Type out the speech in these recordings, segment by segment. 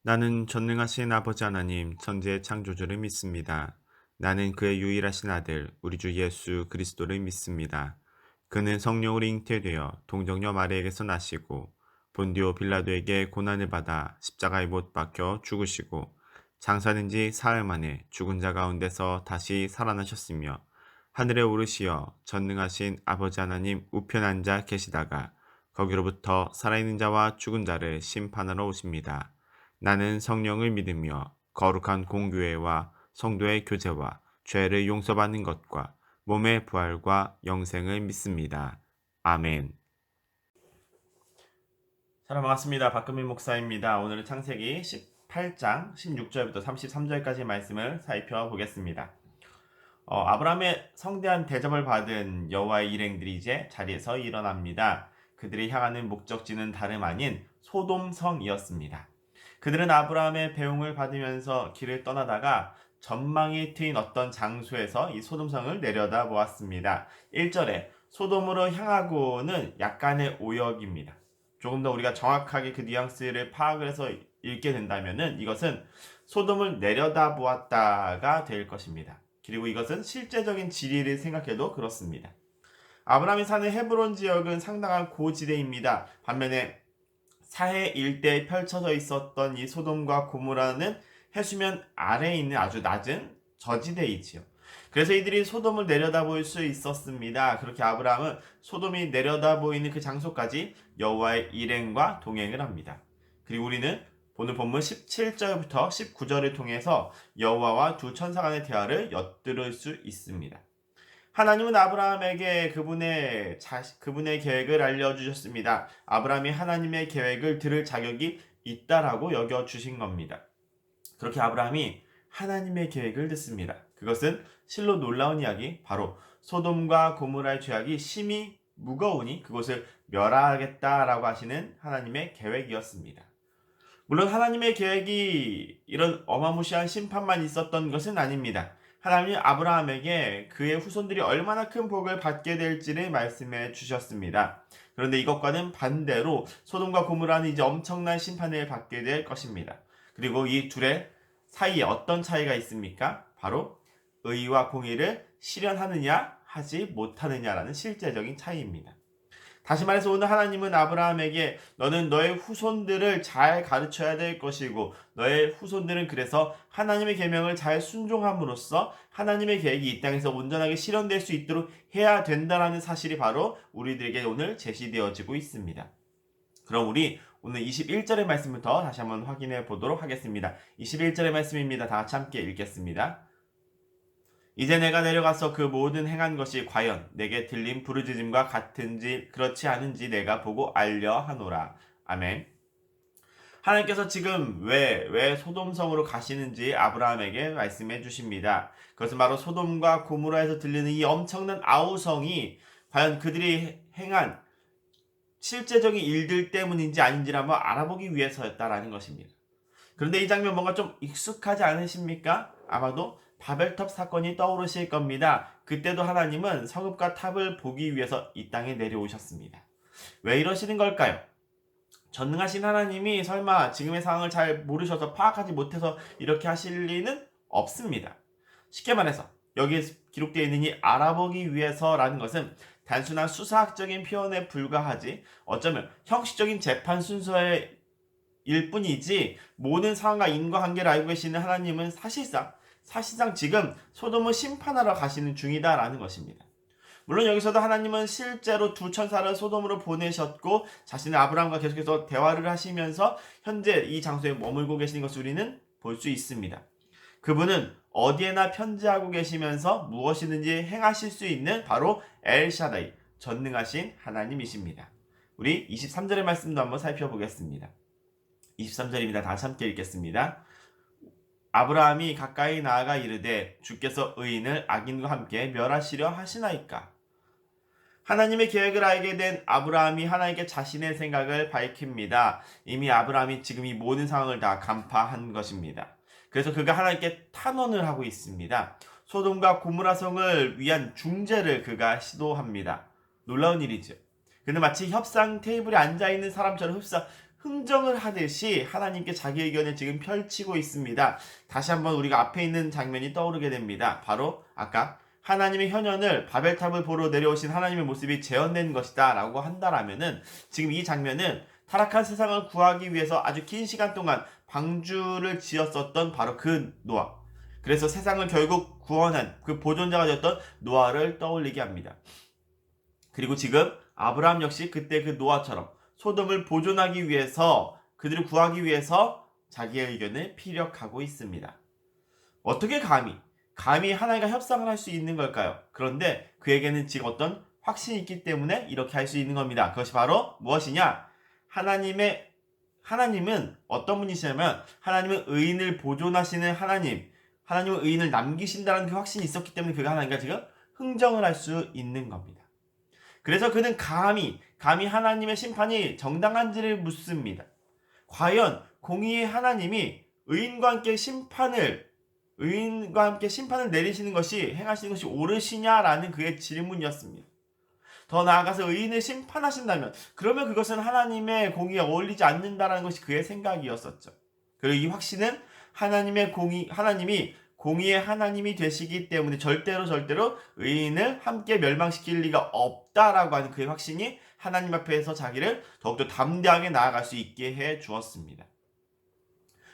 나는 전능하신 아버지 하나님, 천지의 창조주를 믿습니다. 나는 그의 유일하신 아들, 우리 주 예수 그리스도를 믿습니다. 그는 성령으로 잉태되어 동정녀 마리에게서 나시고 본디오 빌라도에게 고난을 받아 십자가에 못 박혀 죽으시고 장사된 지 사흘 만에 죽은 자 가운데서 다시 살아나셨으며 하늘에 오르시어 전능하신 아버지 하나님 우편 앉아 계시다가 거기로부터 살아있는 자와 죽은 자를 심판하러 오십니다. 나는 성령을 믿으며 거룩한 공교회와 성도의 교제와 죄를 용서받는 것과 몸의 부활과 영생을 믿습니다. 아멘. 사랑 반갑습니다. 박금민 목사입니다. 오늘은 창세기 18장 16절부터 33절까지 말씀을 살펴보겠습니다. 아브라함의 성대한 대접을 받은 여호와의 일행들이 이제 자리에서 일어납니다. 그들이 향하는 목적지는 다름 아닌 소돔성이었습니다. 그들은 아브라함의 배웅을 받으면서 길을 떠나다가 전망이 트인 어떤 장소에서 이 소돔성을 내려다 보았습니다. 1절에 소돔으로 향하고는 약간의 오역입니다. 조금 더 우리가 정확하게 그 뉘앙스를 파악을 해서 읽게 된다면 이것은 소돔을 내려다 보았다가 될 것입니다. 그리고 이것은 실제적인 지리를 생각해도 그렇습니다. 아브라함이 사는 헤브론 지역은 상당한 고지대입니다. 반면에 사해 일대에 펼쳐져 있었던 이 소돔과 고모라는 해수면 아래에 있는 아주 낮은 저지대이지요. 그래서 이들이 소돔을 내려다볼 수 있었습니다. 그렇게 아브라함은 소돔이 내려다 보이는 그 장소까지 여호와의 일행과 동행을 합니다. 그리고 우리는 오늘 본문 17절부터 19절을 통해서 여호와와 두 천사 간의 대화를 엿들을 수 있습니다. 하나님은 아브라함에게 그분의 계획을 알려주셨습니다. 아브라함이 하나님의 계획을 들을 자격이 있다라고 여겨주신 겁니다. 그렇게 아브라함이 하나님의 계획을 듣습니다. 그것은 실로 놀라운 이야기, 바로 소돔과 고모라의 죄악이 심히 무거우니 그곳을 멸하겠다라고 하시는 하나님의 계획이었습니다. 물론 하나님의 계획이 이런 어마무시한 심판만 있었던 것은 아닙니다. 하나님이 아브라함에게 그의 후손들이 얼마나 큰 복을 받게 될지를 말씀해 주셨습니다. 그런데 이것과는 반대로 소돔과 고모라는 이제 엄청난 심판을 받게 될 것입니다. 그리고 이 둘의 사이에 어떤 차이가 있습니까? 바로 의와 공의를 실현하느냐 하지 못하느냐라는 실제적인 차이입니다. 다시 말해서 오늘 하나님은 아브라함에게 너는 너의 후손들을 잘 가르쳐야 될 것이고 너의 후손들은 그래서 하나님의 계명을 잘 순종함으로써 하나님의 계획이 이 땅에서 온전하게 실현될 수 있도록 해야 된다는 사실이 바로 우리들에게 오늘 제시되어지고 있습니다. 그럼 우리 오늘 21절의 말씀부터 다시 한번 확인해 보도록 하겠습니다. 21절의 말씀입니다. 다 같이 함께 읽겠습니다. 이제 내가 내려가서 그 모든 행한 것이 과연 내게 들린 부르짖음과 같은지 그렇지 않은지 내가 보고 알려 하노라. 아멘. 하나님께서 지금 왜 소돔성으로 가시는지 아브라함에게 말씀해 주십니다. 그것은 바로 소돔과 고모라에서 들리는 이 엄청난 아우성이 과연 그들이 행한 실제적인 일들 때문인지 아닌지를 한번 알아보기 위해서였다라는 것입니다. 그런데 이 장면 뭔가 좀 익숙하지 않으십니까? 아마도 바벨탑 사건이 떠오르실 겁니다. 그때도 하나님은 성읍과 탑을 보기 위해서 이 땅에 내려오셨습니다. 왜 이러시는 걸까요? 전능하신 하나님이 설마 지금의 상황을 잘 모르셔서 파악하지 못해서 이렇게 하실 리는 없습니다. 쉽게 말해서 여기에 기록되어 있는 이 알아보기 위해서라는 것은 단순한 수사학적인 표현에 불과하지 어쩌면 형식적인 재판 순서의 일뿐이지 모든 상황과 인과관계를 알고 계시는 하나님은 사실상 지금 소돔을 심판하러 가시는 중이다라는 것입니다. 물론 여기서도 하나님은 실제로 두 천사를 소돔으로 보내셨고 자신의 아브라함과 계속해서 대화를 하시면서 현재 이 장소에 머물고 계시는 것을 우리는 볼 수 있습니다. 그분은 어디에나 편지하고 계시면서 무엇이든지 행하실 수 있는 바로 엘샤다이, 전능하신 하나님이십니다. 우리 23절의 말씀도 한번 살펴보겠습니다. 23절입니다. 다시 함께 읽겠습니다. 아브라함이 가까이 나아가 이르되 주께서 의인을 악인과 함께 멸하시려 하시나이까. 하나님의 계획을 알게 된 아브라함이 하나님께 자신의 생각을 밝힙니다. 이미 아브라함이 지금 이 모든 상황을 다 간파한 것입니다. 그래서 그가 하나님께 탄원을 하고 있습니다. 소돔과 고모라 성을 위한 중재를 그가 시도합니다. 놀라운 일이죠. 그는 마치 협상 테이블에 앉아있는 사람처럼 흥정을 하듯이 하나님께 자기 의견을 지금 펼치고 있습니다. 다시 한번 우리가 앞에 있는 장면이 떠오르게 됩니다. 바로 아까 하나님의 현현을 바벨탑을 보러 내려오신 하나님의 모습이 재현된 것이다 라고 한다라면은 지금 이 장면은 타락한 세상을 구하기 위해서 아주 긴 시간 동안 방주를 지었었던 바로 그 노아, 그래서 세상을 결국 구원한 그 보존자가 되었던 노아를 떠올리게 합니다. 그리고 지금 아브라함 역시 그때 그 노아처럼 소돔을 보존하기 위해서, 그들을 구하기 위해서 자기의 의견을 피력하고 있습니다. 어떻게 감히 하나님과 협상을 할 수 있는 걸까요? 그런데 그에게는 지금 어떤 확신이 있기 때문에 이렇게 할 수 있는 겁니다. 그것이 바로 무엇이냐? 하나님은 어떤 분이시냐면 하나님은 의인을 보존하시는 하나님은 의인을 남기신다는 그 확신이 있었기 때문에 그가 하나님과 지금 흥정을 할 수 있는 겁니다. 그래서 그는 감히 하나님의 심판이 정당한지를 묻습니다. 과연 공의의 하나님이 의인과 함께 심판을 내리시는 것이, 행하시는 것이 옳으시냐라는 그의 질문이었습니다. 더 나아가서 의인을 심판하신다면 그러면 그것은 하나님의 공의에 어울리지 않는다라는 것이 그의 생각이었었죠. 그리고 이 확신은 하나님이 공의의 하나님이 되시기 때문에 절대로 의인을 함께 멸망시킬 리가 없다라고 하는 그의 확신이 하나님 앞에서 자기를 더욱더 담대하게 나아갈 수 있게 해 주었습니다.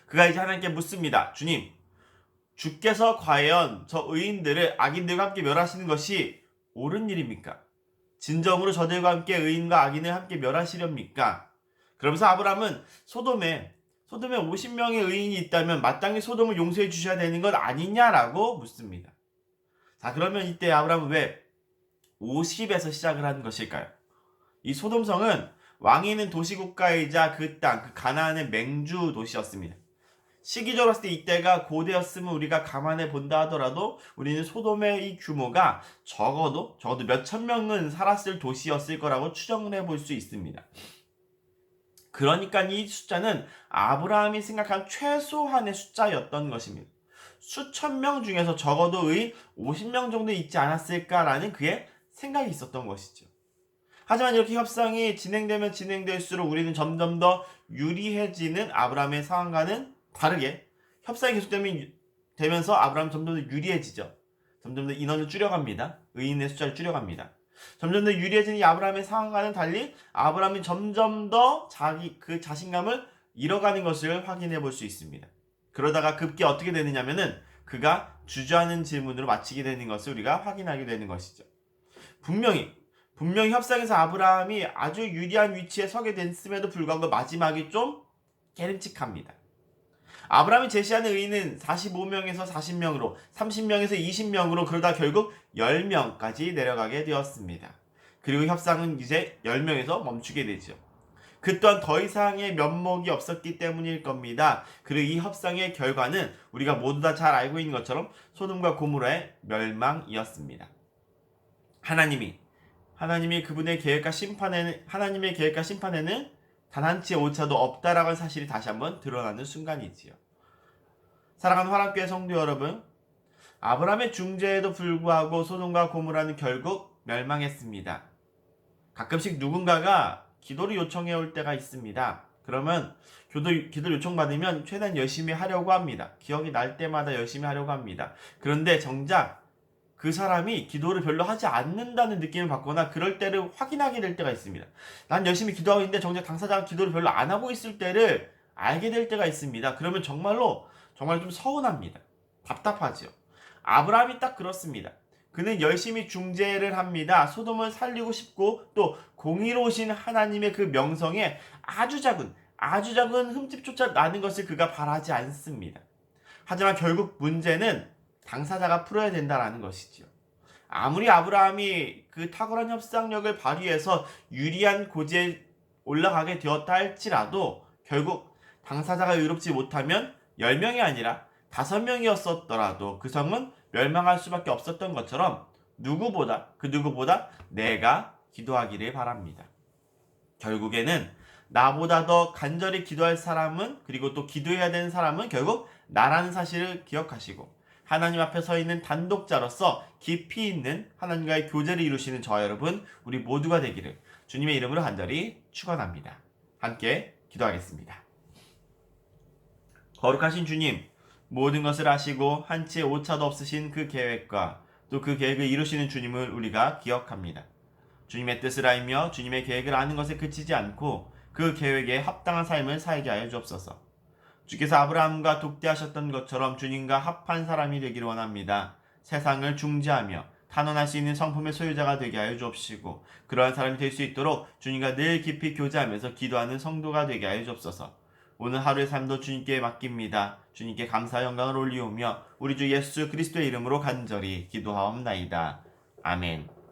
그가 이제 하나님께 묻습니다. 주님, 주께서 과연 저 의인들을 악인들과 함께 멸하시는 것이 옳은 일입니까? 진정으로 저들과 함께 의인과 악인을 함께 멸하시렵니까? 그러면서 아브라함은 소돔에 50명의 의인이 있다면 마땅히 소돔을 용서해 주셔야 되는 것 아니냐라고 묻습니다. 자, 그러면 이때 아브라함은 왜 50에서 시작을 하는 것일까요? 이 소돔성은 왕이 있는 도시국가이자 그 땅, 그 가나안의 맹주 도시였습니다. 시기적으로 봤을 때 이때가 고대였으면 우리가 감안해 본다 하더라도 우리는 소돔의 이 규모가 적어도 몇천 명은 살았을 도시였을 거라고 추정을 해볼 수 있습니다. 그러니까 이 숫자는 아브라함이 생각한 최소한의 숫자였던 것입니다. 수천 명 중에서 적어도 의인 50명 정도 있지 않았을까라는 그의 생각이 있었던 것이죠. 하지만 이렇게 협상이 진행되면 진행될수록 우리는 점점 더 유리해지는 아브라함의 상황과는 다르게 협상이 계속되면서 아브라함은 점점 더 유리해지죠. 점점 더 인원을 줄여갑니다. 의인의 숫자를 줄여갑니다. 점점 더 유리해지는 이 아브라함의 상황과는 달리 아브라함이 점점 더 그 자신감을 잃어가는 것을 확인해 볼 수 있습니다. 그러다가 급기 어떻게 되느냐면은 그가 주저하는 질문으로 마치게 되는 것을 우리가 확인하게 되는 것이죠. 분명히 협상에서 아브라함이 아주 유리한 위치에 서게 됐음에도 불구하고 마지막이 좀 깨름칙합니다. 아브라함이 제시하는 의인은 45명에서 40명으로 30명에서 20명으로 그러다 결국 10명까지 내려가게 되었습니다. 그리고 협상은 이제 10명에서 멈추게 되죠. 그 또한 더 이상의 면목이 없었기 때문일 겁니다. 그리고 이 협상의 결과는 우리가 모두 다 잘 알고 있는 것처럼 소돔과 고모라의 멸망이었습니다. 하나님이 그분의 계획과 심판에는 단 한치의 오차도 없다라고 하는 사실이 다시 한번 드러나는 순간이지요. 사랑하는 화랑교회 성도 여러분, 아브라함의 중재에도 불구하고 소돔과 고모라는 결국 멸망했습니다. 가끔씩 누군가가 기도를 요청해 올 때가 있습니다. 그러면 기도를 요청받으면 최대한 열심히 하려고 합니다. 기억이 날 때마다 열심히 하려고 합니다. 그런데 정작 그 사람이 기도를 별로 하지 않는다는 느낌을 받거나 그럴 때를 확인하게 될 때가 있습니다. 난 열심히 기도하고 있는데 정작 당사자가 기도를 별로 안 하고 있을 때를 알게 될 때가 있습니다. 그러면 정말 좀 서운합니다. 답답하죠. 아브라함이 딱 그렇습니다. 그는 열심히 중재를 합니다. 소돔을 살리고 싶고 또 공의로우신 하나님의 그 명성에 아주 작은 흠집조차 나는 것을 그가 바라지 않습니다. 하지만 결국 문제는 당사자가 풀어야 된다는 것이지요. 아무리 아브라함이 그 탁월한 협상력을 발휘해서 유리한 고지에 올라가게 되었다 할지라도 결국 당사자가 의롭지 못하면 10명이 아니라 5명이었더라도 그 성은 멸망할 수밖에 없었던 것처럼 그 누구보다 내가 기도하기를 바랍니다. 결국에는 나보다 더 간절히 기도할 사람은, 그리고 또 기도해야 되는 사람은 결국 나라는 사실을 기억하시고 하나님 앞에 서 있는 단독자로서 깊이 있는 하나님과의 교제를 이루시는 저와 여러분, 우리 모두가 되기를 주님의 이름으로 간절히 축원합니다. 함께 기도하겠습니다. 거룩하신 주님, 모든 것을 아시고 한치의 오차도 없으신 그 계획과 또 그 계획을 이루시는 주님을 우리가 기억합니다. 주님의 뜻을 알며 주님의 계획을 아는 것에 그치지 않고 그 계획에 합당한 삶을 살게 하여 주옵소서. 주께서 아브라함과 독대하셨던 것처럼 주님과 합한 사람이 되기를 원합니다. 세상을 중재하며 탄원할 수 있는 성품의 소유자가 되게 하여 주옵시고 그러한 사람이 될 수 있도록 주님과 늘 깊이 교제하면서 기도하는 성도가 되게 하여 주옵소서. 오늘 하루의 삶도 주님께 맡깁니다. 주님께 감사 영광을 올리오며 우리 주 예수 그리스도의 이름으로 간절히 기도하옵나이다. 아멘.